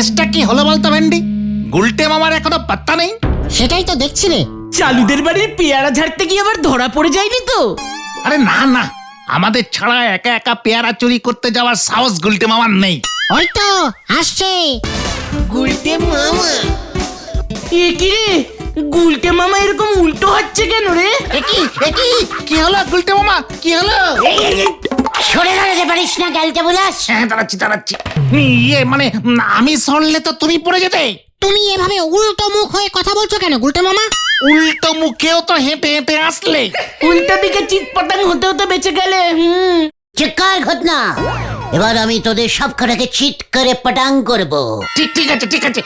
কেসটা কি হলো বলতো ভেন্ডি? গুলটে মামার এখনো পাত্তা নেই। সেটাই তো দেখছি রে। চালুদের বাড়ির পেয়ারা ঝাড়তে গিয়ে আবার ধরা পড়ে যায়নি তো? আরে না না, আমাদের ছাড়া একা একা পেয়ারা চুরি করতে যাওয়ার সাহস গুলটে মামার নেই। ওই তো আসছে গুলটে মামা। এ কি রে, গুলটে মামা এরকম উল্টো হচ্ছে কেন রে? কি হলো গুলটে মামা, কি হলো? সরে দাঁড়াতে পারিস না ক্যালটা বুলাস? হ্যাঁ দাঁড়াচ্ছি। ইয়ে মানে আমি সরলে তো তুমি পড়ে যেতে। তুমি এভাবে উল্টো মুখ হয়ে কথা বলছো কেন গুলটে মামা? উল্টো মুখেও তো হেঁটে হেঁটে আসলে। উল্টা দিকে চিৎপটাং হতে হতে বেঁচে গেলে। চিৎকার ঘটনা, এবার আমি তোদের সব কটাকে চিৎ করে পটাং করব। ঠিক আছে,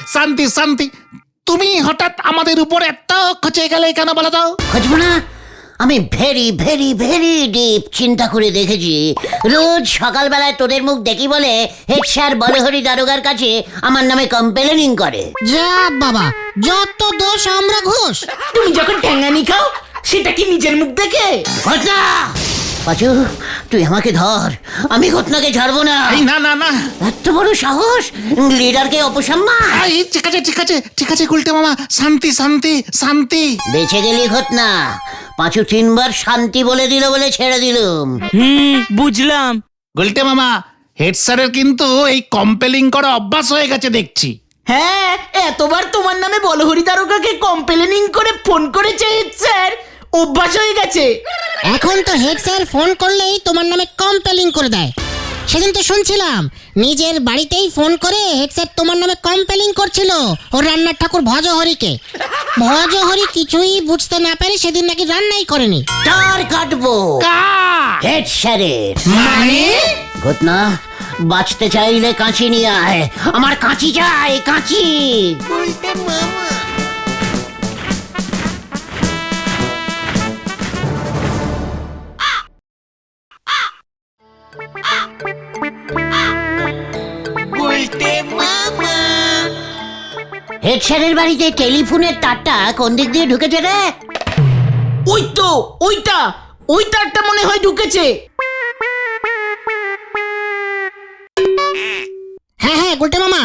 শান্তি। তুমি হঠাৎ আমাদের উপর এত খচে গেলে কেন বলো তো? খুঁজবো না? আমি ভেরি ভেরি ভেরি ডিপ চিন্তা করে দেখেছি। রোজ সকালবেলায় তোদের মুখ দেখি বলে হেড স্যার বলহরি দারোগার কাছে আমার নামে কমপ্লেনিং করে। যা বাবা, যত দোষ আমরা ঘুষ। তুমি যখন ঠ্যাঙ্গানি খাও সেটা কি নিজের মুখ দেখে? ঘটনা পাচু, তুই আমাকে ধর, আমি ঘটনাকে ছাড়বো না। এই না, এত বড় সাহস, লিডারকে অপসম্মান। এই ঠিক আছে গুলটে মামা, শান্তি। বেঁচে গেলি ঘটনা। পাঁচু 3 বার শান্তি বলে দিল বলে ছেড়ে দিলুম। বুঝলাম। গুলটে মামা, হেড স্যারের কিন্তু এই কম্পেলিং করা অভ্যাস হয়ে গেছে দেখছি। হ্যাঁ, এতবার তোমার নামে বলহরি দারোগাকে কমপ্লেনিং করে ফোন করেছে হেড স্যার, অভ্যাস হয়ে গেছে। এখন তো হেড স্যার ফোন করলেই তোমার নামে কমপ্লেনিং করে দেয়। সেদিন তো শুনছিলাম নিজের বাড়িতেই ফোন করে হেড স্যার তোমার নামে কমপ্লেনিং করছিল ওর রান্নার ঠাকুর ভজহরিকে। ভজহরি কিছুই বুঝতে না পারে সেদিন নাকি রান্নাই করেনি। তার কাটবো হেড স্যারের। মানে ঘটনা, বাঁচতে চাইলে কাঁচি নিয়ে আয়। আমার কাঁচি চাই, কাঁচি। হেড স্যারের বাড়িতে টেলিফোনের তারটা কোন দিক দিয়ে ঢুকেছে রে? ওই তো ওই তারটা মনে হয় ঢুকেছে। হ্যাঁ গুলটে মামা,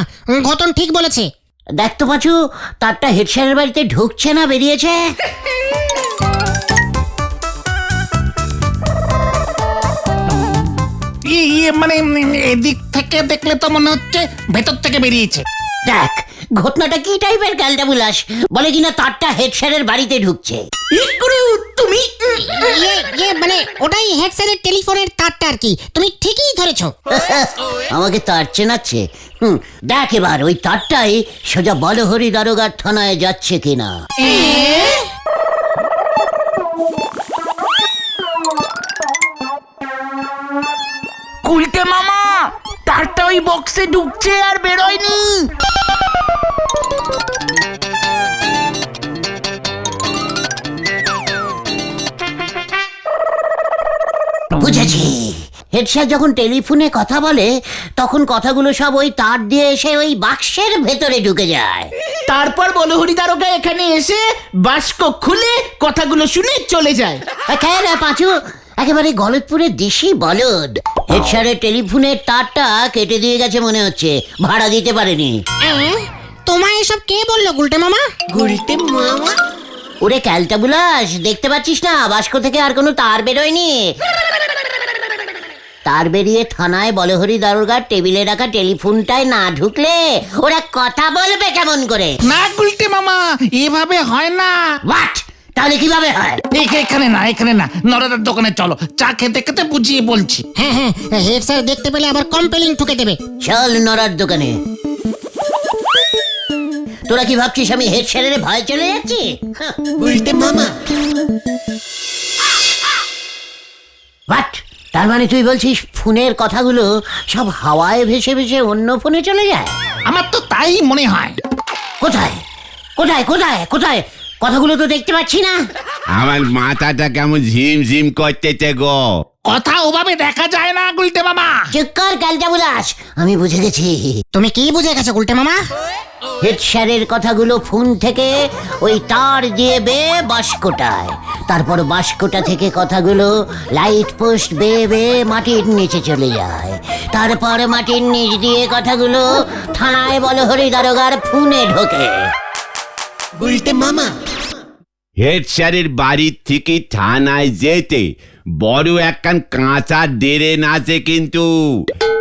ঘটন ঠিক বলেছে। দেখ তো পাচু, তারটা হেড স্যারের বাড়িতে ঢুকছে না বেরিয়েছে? মানে এদিক থেকে দেখলে তো মনে হচ্ছে ভেতর থেকে বেরিয়েছে। দেখ ঘটনাটা কি টাইপের ক্যালটা বুলাস, বলে কিনা তারটা হেড স্যারের বাড়িতে ঢুকছে। তুমি মানে ওটাই হেড স্যারের টেলিফোনের তারটা আর কি। তুমি ঠিকই ধরেছো। আমাকে তার চেনাচ্ছে। দেখ এবার ওই তারটাই সোজা বলহরি দারোগার থানায় যাচ্ছে কিনা। গুলটে মামা, তারটা ওই বক্সে ঢুকছে আর বেরোয়নি। বুঝেছি, হেড স্যার যখন টেলিফোনে কথা বলে তখন কথাগুলো সব ওই তার দিয়ে এসে ওই বাক্সের ভেতরে ঢুকে যায়। তারপর বলহরি দারোগা এখানে এসে বাস্ক খুলে কথাগুলো শুনে চলে যায়। খেয়ে না পাঁচু, একেবারে গলতপুরের দেশি বলদ। হেড স্যারের টেলিফোনের তারটা কেটে দিয়ে গেছে মনে হচ্ছে, ভাড়া দিতে পারেনি। তোমায় এসব কে বললো গুলটে মামা? গুলটে মামা? ওরে ক্যালটা বুলাস, দেখতে পাচ্ছিস না বাস্ক থেকে আর কোনো তার বেরোয়নি। তার বেরিয়ে থানায় বলহরি দারোগার টেবিলে রাখা টেলিফোনটায় না ঢুকলে ওরা কথা বলবে কেমন করে? না গুলটে মামা, এভাবে হয় না। হোয়াট? তাহলে কিভাবে হয়? এখানে না, নরদার দোকানে চলো, চা খেতে বুঝিয়ে বলছি। হ্যাঁ হেড স্যার দেখতে পেলে আবার কমপ্লেইন ঠুকে দেবে। চল নরার দোকানে। তোরা কি ভাবছিস আমি হেড স্যারের ভয় চলে যাচ্ছি? গুলটে মামা? হোয়াট? তার মানে তুই বলছিস ফোনের কথাগুলো সব হাওয়ায় ভেসে ভেসে অন্য ফোনে চলে যায়? আমার তো তাই মনে হয়। কোথায় কথাগুলো তো দেখতে পাচ্ছি না। আমার মাথাটা কেমন ঝিমঝিম করতেছে গো। কথা ওভাবে দেখা যায় না গুলটে মামা। চুক্কর ক্যালটা বুলাস, আমি বুঝে গেছি। তুমি কি বুঝে গেছো গুলটে মামা? হেড স্যারের কথাগুলো ফোন থেকে ওই তার দিয়ে বাস্কটায়, তারপর বাস্কটা থেকে কথাগুলো লাইট পোস্ট বেয়ে বেয়ে মাটির নিচে চলে যায়। তারপর মাটির নিচ দিয়ে কথাগুলো থানায় বলহরি দারোগার ফোনে ঢোকে। হেড স্যারের বাড়ির থেকে থানায় যেতে বড় একখান কাঁচা ড্রেন আছে, কিন্তু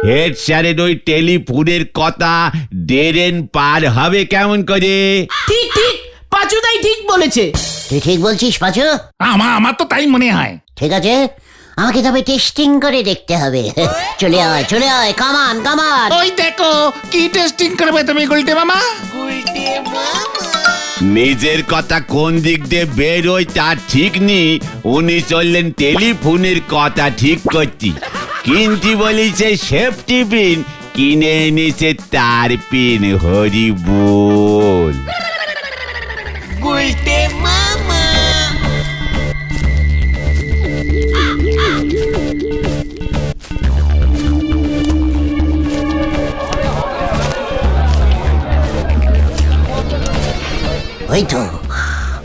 হেড স্যারের ওই টেলিফোনের কথা ড্রেন পার হবে কেমন করে? ঠিক ঠিক, পাঁচুদাই ঠিক বলেছে। তুই ঠিক বলছিস পাচু? আমার তো তাই মনে হয়। ঠিক আছে, আমাকে তবে টেস্টিং করে দেখতে হবে। চলে আয়, কামান কামান। ওই দেখো কি টেস্টিং করবে তুমি গুলটে মামা। নিজের কথা কোন দিক দিয়ে বেরোয় তার ঠিক নেই, উনি চললেন টেলিফোনের কথা ঠিক করছি। কিনতি বলিছে সেফটি পিন, কিনে এনেছে তার পিন। হরি বল।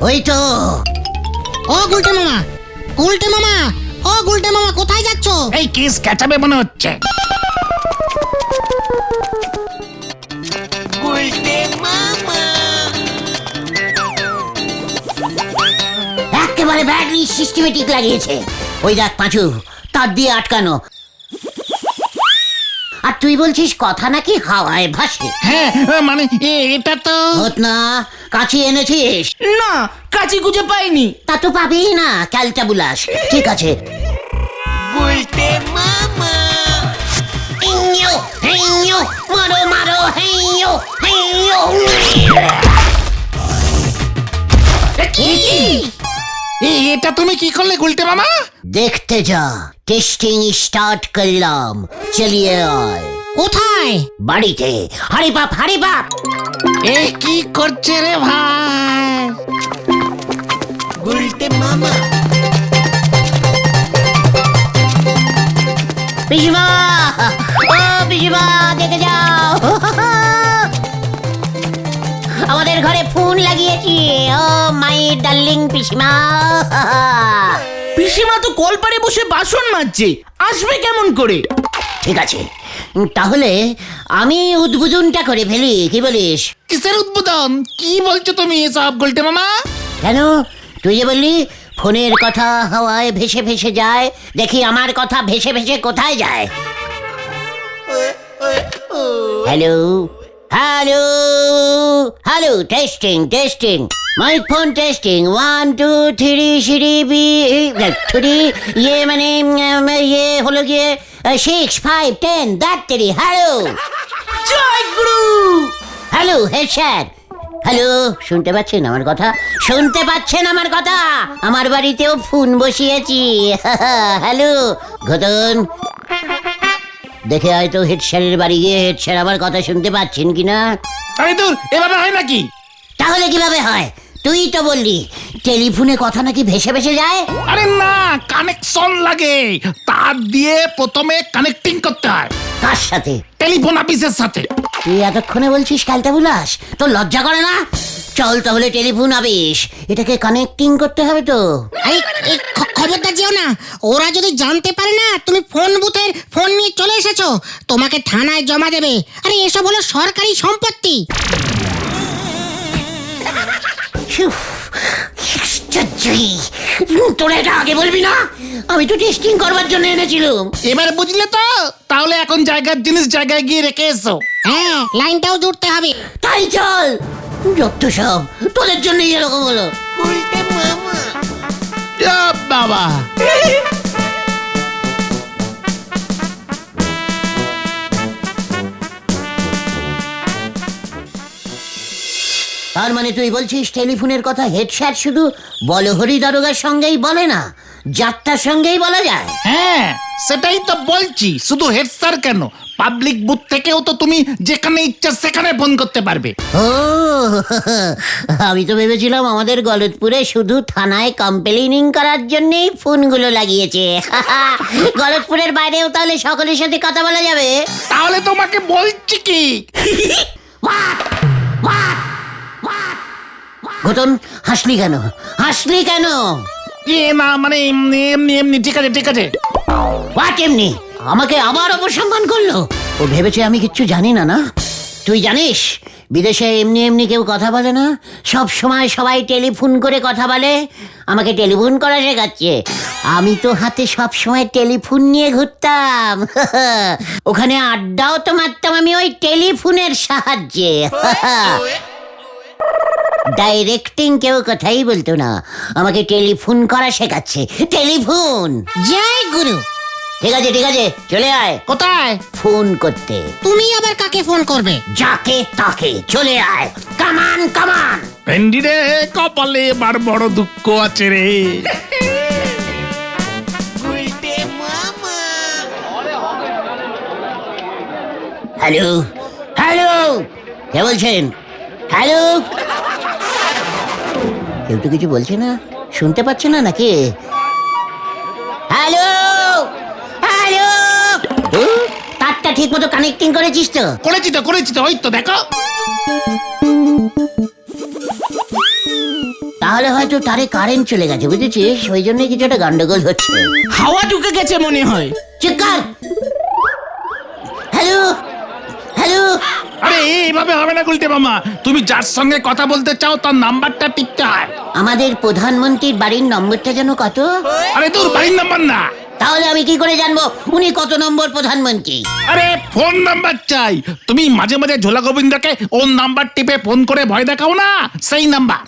ওই তো ও গুলটে মামা, কোথায় যাচ্ছ? এই কেস কাটাবে মনে হচ্ছে। একেবারে ব্যাটারি সিস্টেমেটিক লাগিয়েছে। ওই দেখ পাঁচু, তার দিয়ে আটকানো। আর তুই বলছিস কথা নাকি হাওয়ায় ভাসে? হ্যাঁ মানে এটা তো হত না, কাছি এনেছিস? না, কাচি খুঁজে পাইনি। তা তো পাবি না, ক্যালটা বুলাস। ঠিক আছে। মারো মারো, এটা তুমি কি করলে গুলটে মামা? দেখতে যা, টেস্টিং স্টার্ট করলাম। চলিয়ে আয়। কোথায়? বাড়িতে। হারি বাপ। এ কি করছে রে ভাই? পিসিমা, ও পিসিমা, দেখে যাও। আমাদের ঘরে ফোন লাগিয়েছি। ও মাই ডার্লিং পিসিমা। পিসিমা তো কলপারে বসে বাসন মাজছে, আসবে কেমন করে? ঠিক আছে, তাহলে আমি উদ্বোধনটা করে ফেলি, কি বলিস? কিসের উদ্বোধন? কি বলছো তুমি এসব গুলটে মামা? কেন, তুই যে বললি ফোনের কথা হাওয়ায় ভেসে ভেসে যায়, দেখি আমার কথা ভেসে ভেসে কোথায় যায়। Hello hello hello, testing microphone testing 1 2 3 সিঁড়ি বি 3 ইয়ে মানে ইয়ে হলো গিয়ে 6 5 10 that 3। Hello Joy Guru. Hello head sir. Hello, শুনতে পাচ্ছেন আমার কথা? আমার বাড়িতেও ফোন বসিয়েছি। হ্যালো ঘটন, দেখে হয়তো হেড স্যারের বাড়ি গিয়ে হেড স্যার আমার কথা শুনতে পাচ্ছেন কিনা। আরে দূর, এভাবে হয় নাকি? তাহলে কিভাবে হয়? তুই তো বললি টেলিফোনে কথা নাকি ভেসে ভেসে যায়। আরে না, কানেকশন লাগে। তার দিয়ে প্রথমে কানেক্টিং করতে হয়। কার সাথে? টেলিফোন অফিসের সাথে। তুই এতক্ষণে বলছিস ক্যালটা বুলাস? তোর লজ্জা করে না? চল তাহলে টেলিফোন অফিস, এটাকে কানেক্টিং করতে হবে তো। এই খবরদার যেও না, ওরা যদি জানতে পারে না তুমি ফোন বুথের ফোন নিয়ে চলে এসেছো, তোমাকে থানায় জমা দেবে। আরে এসব হলো সরকারি সম্পত্তি। তোরা এটা আগে বলবি না? আমি তো টেস্টিং করবার জন্য এনেছিলাম। এবার বুঝলে তো? তাহলে এখন জায়গার জিনিস জায়গায় গিয়ে রেখে এসো। হ্যাঁ, লাইনটাও জুড়তে হবে। তাই চল, যত সব তোদের জন্যই এরকম হলো। বাবা, তার মানে তুই বলছিস টেলিফোনের কথা হেড স্যার শুধু বলহরি দারোগার সঙ্গেই বলে না, যাত্রার সঙ্গেই বলা যায়। হ্যাঁ সেটাই তো বলছি। শুধু হেড স্যার কেন, পাবলিক বুথ থেকেও তো তুমি যেখানে ইচ্ছা সেখানে ফোন করতে পারবে। ও, আমি তো ভেবেছিলাম আমাদের গলতপুরে শুধু থানায় কমপ্লেনিং করার জন্যই ফোনগুলো লাগিয়েছে। গলতপুরের বাইরেও তাহলে সকলের সাথে কথা বলা যাবে। তাহলে তোমাকে বলছি কি, ঘটন, হাসলি কেন? না মানে এমনি এমনি এমনি, ঠিক আছে ঠিক আছে। হোয়াট এমনি? আমাকে আবার অপসম্মান করলো। ও ভেবেছে আমি কিচ্ছু জানি না, না? তুই জানিস বিদেশে এমনি এমনি কেউ কথা বলে না, সব সময় সবাই টেলিফোন করে কথা বলে। আমাকে টেলিফোন করা শেখাচ্ছে। আমি তো হাতে সব সময় টেলিফোন নিয়ে ঘুরতাম। ওখানে আড্ডাও তো মারতাম আমি ওই টেলিফোনের সাহায্যে। ডাইরেক্টিং কেউ কথাই বলতো না, আমাকে টেলিফোন করা শেখাচ্ছে। টেলিফোন। জয় গুরু। ঠিক আছে ঠিক আছে, চলে আয়। কোথায়? ফোন করতে। তুমি আবার কাকে ফোন করবে? যাকে তাকে চলে আয়। কামান কামান। ভেন্ডি রে, কপালে এবার বড় দুঃখ আছে রে। হ্যালো হ্যালো, কে বলছেন? হ্যালো। কেউ তো কিছু বলছে না, শুনতে পাচ্ছে না নাকি? হ্যালো হ্যালো, তারটা ঠিক মতো কানেক্টিং করেছিস তো? করেছি তো, ওই তো দেখো। তাহলে হয়তো তারে কারেন্ট চলে গেছে, বুঝেছিস? ওই জন্যই কিছু একটা গন্ডগোল হচ্ছে। হাওয়া ঢুকে গেছে মনে হয়। চুপ কর। Hello hello. আরে এইভাবে হবে না গুলটে মামা, তুমি যার সঙ্গে কথা বলতে চাও তার নাম্বারটা টিপতে হয়। আমাদের প্রধানমন্ত্রীর বাড়ির নম্বরটা যেন কত? আরে তোর বাড়ির নাম্বার না। তাহলে আমি কি করে জানবো উনি কত নম্বর প্রধানমন্ত্রী? আরে ফোন নাম্বার চাই। তুমি মাঝে মাঝে ঝোলা গোবিন্দকে ওর নাম্বার টিপে ফোন করে ভয় দেখাও না, সেই নাম্বার।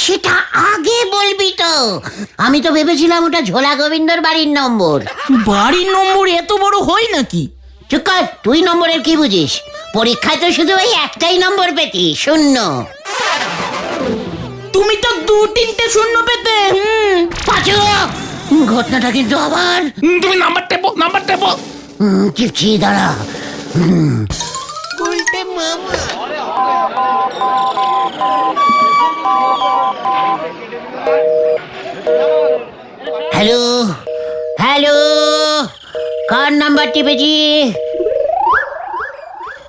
সেটা আগে বলবি তো। আমি তো ভেবেছিলাম ওটা ঝোলা গোবিন্দর বাড়ির নম্বর। বাড়ির নম্বর এত বড় হয় নাকি? চুপ কর, তুই নম্বরের কি বুঝিস? পরীক্ষায় তো শুধু ওই একটাই নম্বর পেতি, 0। তুমি তো 2-3টে শূন্য পেতে। পাঁচু, ঘটনাটা কিন্তু আবার। তুমি নাম্বার টেপো। চিপছি, দাঁড়া। হ্যালো হ্যালো, কার নাম্বার টিপেছি?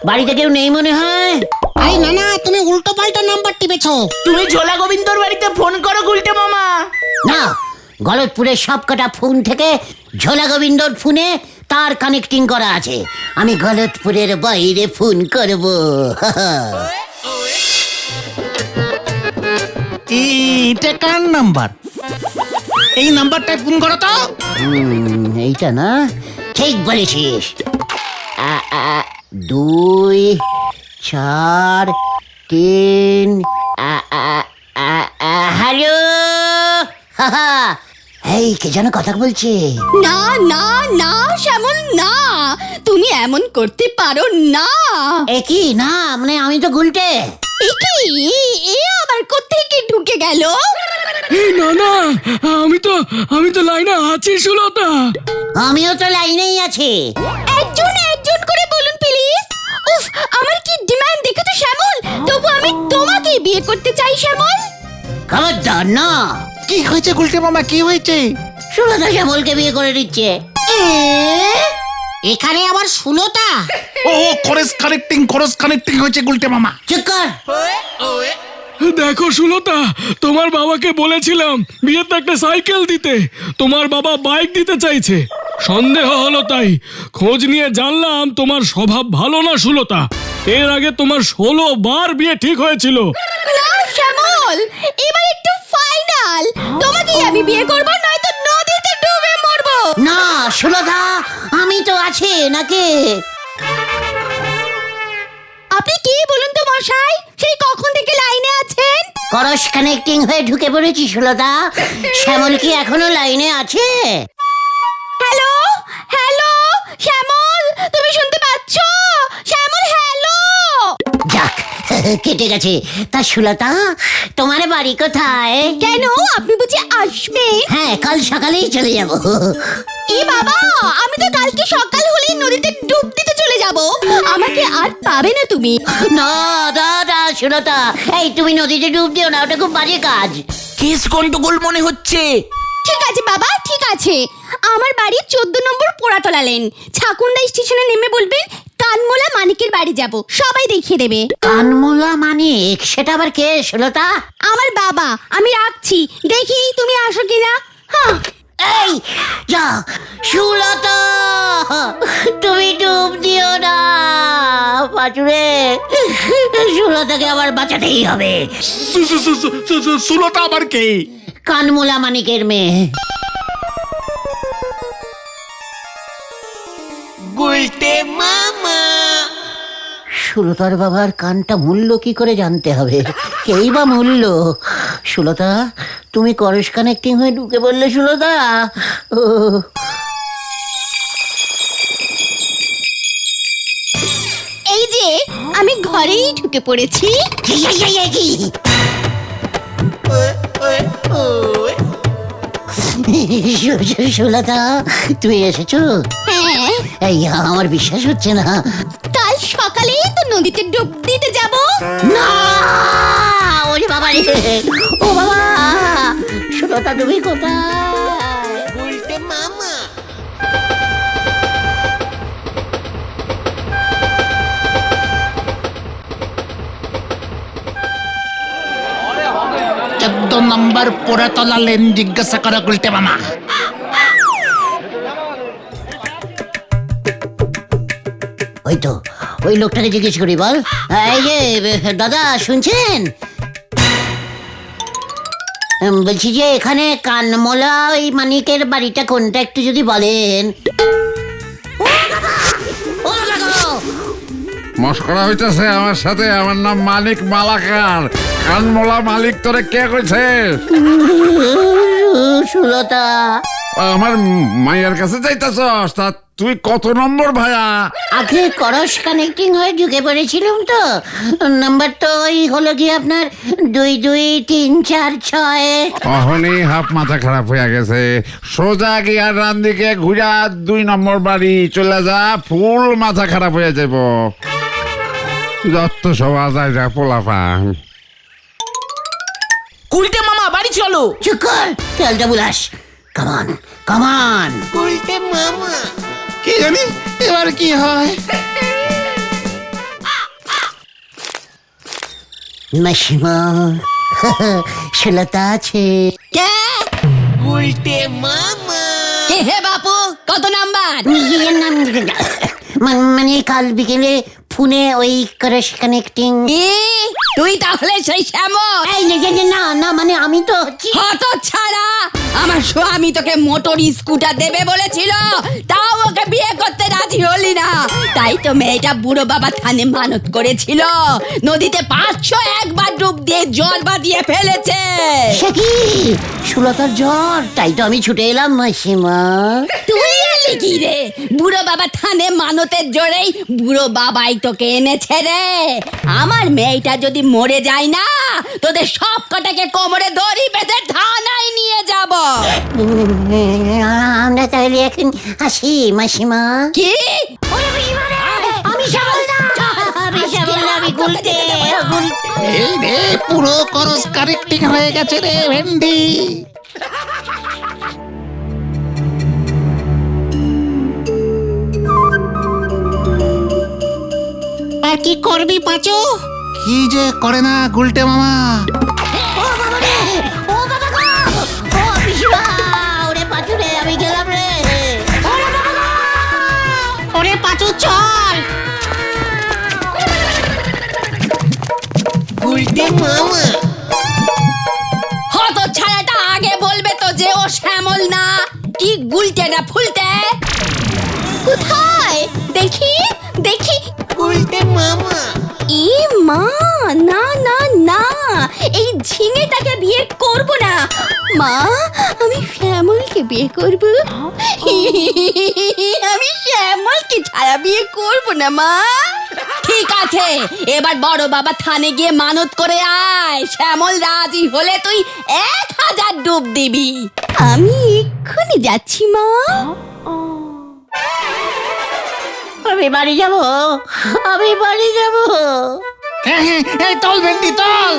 বাড়িতে কেউ নেই মনে হয়। আরে না না, তুমি উল্টো পাল্টা নাম্বার টিপেছো। তুমি ঝোলা গোবিন্দর বাড়িতে ফোন করো গুলটে মামা। না, গলতপুরের সবকটা ফোন থেকে ঝোলা গোবিন্দর ফোনে তার কানেক্টিং করা আছে। আমি গলতপুরের বাইরে ফোন করব। এটা কার নাম্বার? এই নাম্বারটায় ফোন করো তো। এইটা না? ঠিক বলেছিস। 2 4 3। হ্যালো। এই কে যেন কথা বলছে। না না না শ্যামল, না, তুমি এমন করতে পারো না। এ কি? না মানে আমি তো গুলটে। এ কি? এ আবার কোত্থেকে ঢুকে গেল? না না, আমি তো লাইনে আছি সুলতা। আমিও তো লাইনেই আছি। একজন একজন করে বলুন প্লিজ। উফ, আমার কি ডিমান্ড দেখেছো শ্যামল? তবু আমি তোমাকে বিয়ে করতে চাই শ্যামল। খবরদার না। কি হয়েছে গুলটে মামা, কি হয়েছে? সুলতা শ্যামলকে বিয়ে করে দিচ্ছে। এখানে আবার সুলতা? ও খরচ কানেক্টিং হয়েছে গুলটে মামা। চুপ কর। দেখো সুলতা, তোমার বাবাকে বলেছিলাম বিয়েতে একটা সাইকেল দিতে, তোমার বাবা বাইক দিতে চাইছে। সন্দেহ হলো, তাই খোঁজ নিয়ে জানলাম তোমার স্বভাব ভালো না সুলতা। এর আগে তোমার 16 বার বিয়ে ঠিক হয়েছিল। না শ্যামল, এবার একটু ফাইনাল। তোমাকেই আমি বিয়ে করব, নয়তো নদীতে ডুবে মরবো। না সুলতা, আমি তো আছি নাকি? আপনি কি বলুন তো মশাই, সেই কখন থেকে লাইনে আছেন? করস কানেক্টিং হয়ে ঢুকে পড়েছি সুলতা। শ্যামল কি এখনো লাইনে আছে? হ্যালো হ্যালো শ্যামল, তুমি শুনতে পাচ্ছো? শ্যামল হ্যালো। যাক, কেটে গেছে। তা সুলতা, তোমার বাড়ি কোথায়? কেন, আপনি বুঝি আসবেন? হ্যাঁ, কাল সকালেই চলে যাব। এ বাবা, আমি তো কালকে সকাল হলেই নদীতে ডুব দিতে চলে যাব। আমাকে আর পাবে না তুমি। না দাদা সুলতা, এই তুমি নদীতে ডুব দিও না, ওটা খুব বাজে কাজ। কেস গন্ডগোল মনে হচ্ছে। ঠিক আছে বাবা, ঠিক আছে। আমার বাড়ি 14 নম্বর পোড়াতলা লেন। ছাকুন্ডা স্টেশনে নেমে বলবেন কানমোলা মানিকের বাড়ি যাব, সবাই দেখিয়ে দেবে। কানমোলা মানিক, সেটা আবার কে সুলতা? আমার বাবা। আমি রাখছি, দেখি তুমি আসো কিনা। হ্যাঁ, এই যা সুলতা, তুমি ডুব দিও না পাচুরে, সুলতাকে আবার বাঁচাতেই হবে। সুলতা আবার কে? কানমোলা মানিকের মেয়ে। সুলতার বাবার কানটা মূল্য কি করে জানতে হবে? কেই বা মূল্য? সুলতা, তুমি করস কানেক্টিং হয়ে ঢুকে বললে সুলতা। ও এই যে আমি ঘরেই ঢুকে পড়েছি। কি? সুলতা, তুমি এসেছো? হ্যাঁ, এই আমার বিশ্বাস হচ্ছে না। কাল সকালেই তো নদীতে ডুব দিতে যাব। না, ওরে বাবা রে, ও বাবা, সুলতা তুমি কোথায়? বলতে মামা। চোদ্দ নম্বর পোড়াতলা লেন জিজ্ঞাসা করা গুলটে মামা। ওই তো, ওই লোকটাকে জিজ্ঞেস করি, বল। এই যে দাদা, শুনছেন? বলছি যে এখানে কানমোলা ওই মানিকের বাড়িটা কোনটা একটু যদি বলেন। মস্করা হইতেছে আমার সাথে। আমার নাম মালিক মালাকার। কানমোলা মালিক তোরে কে কইছে? সুলতা। আমার মায়ের কাছে যাইতাছস? তা তুই কত নম্বর ভাইয়া? আগে করস কানেক্টিং হয়ে ঢুকে পড়েছিলাম তো, নাম্বার তো ওই হলো গিয়ে আপনার 22346। অহনি হাফ মাথা খারাপ হয়ে গেছে। সোজা গিয়া ডান দিকে ঘুরা 2 নম্বর বাড়ি চলে যা, ফুল মাথা খারাপ হয়ে যাব। যত সবা যায় যা পোলাপা। গুলটে মামা বাড়ি চলো। চুপ কর, তেলটা বুলাস। কামান কামান। কি জানি এবার কি হয়। মাসিমা, সুলতা আছে? হে বাপু, কত নাম্বার? নিজের নাম মানে কাল বিকেলে ফোনে ওই করস কানেক্টিং। তুই তাহলে সেই শ্যামল? এই না না, মানে আমি তো হচ্ছি। হত ছাড়া, আমার স্বামী তোকে মোটর স্কুটার দেবে বলেছিল, তাও ওকে বিয়ে করতে রাজি হলি না। তাই তো মেয়েটা বুড়ো বাবা থানে মানত করেছিল, নদীতে 501 বার ডুব দিয়ে জল বাঁধিয়ে ফেলেছে। সে কি সুলতার জ্বর? তাই তো আমি ছুটে এলাম মাসিমা। তুই এলি কি রে? বুড়ো বাবা থানে মানতের জোরেই বুড়ো বাবাই তোকে এনেছে রে। আমার মেয়েটা যদি মরে যায় না, তোদের সব কটাকে কোমরে দড়ি বেঁধে থানায় নিয়ে যাব। আমরা তাহলে এখন আসি মাসিমা। কি? আমি শ্যামল না, আমি শ্যামল না, আমি গুলটে। এই রে, পুরো করস কানেক্টিং হয়ে গেছে রে ভেন্ডি। আর কি করবি পাঁচু? কি যে করে না গুলটে মামা। ও বাবা রে, ও বাবা গো, ও পিসিমা, ওরে পাচুরে, আমি গেলাম রে। ওরে বাবা গো, ওরে পাঁচু চল। হত ছাড়াটা আগে বলবে তো যে ও শ্যামল না, কি গুলটে না ফুলতে। কোথায় দেখি দেখি? গুলটে মামা। ই মা, না না না, এই ঝিঙেটাকে বিয়ে করব না মা, আমি শ্যামলকে বিয়ে করব। আমি শ্যামলকে ছাড়া বিয়ে করব না মা। ঠিক আছে, এবার বড় বাবা থানে গিয়ে মানত করে আয়, শ্যামল রাজি হলে তুই 1000 ডুব দিবি। আমি এক্ষুনি যাচ্ছি মা। আমি বাড়ি যাব, আমি বাড়ি যাব। হ্যাঁ হ্যাঁ, এই তল ভেন্ডি তল।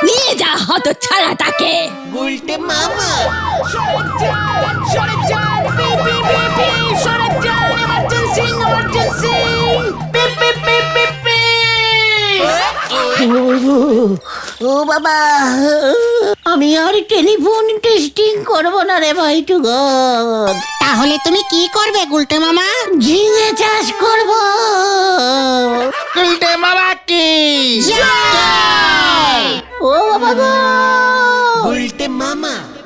নিয়ে যা হত ছাড়াটাকে। সরে যান, এমার্জেন্সি। ও বাবা, আমি আর টেলিফোন টেস্টিং করবো না রে ভাই টুগর। তাহলে তুমি কি করবে গুলটে মামা? ঝিঙে চাষ করবো।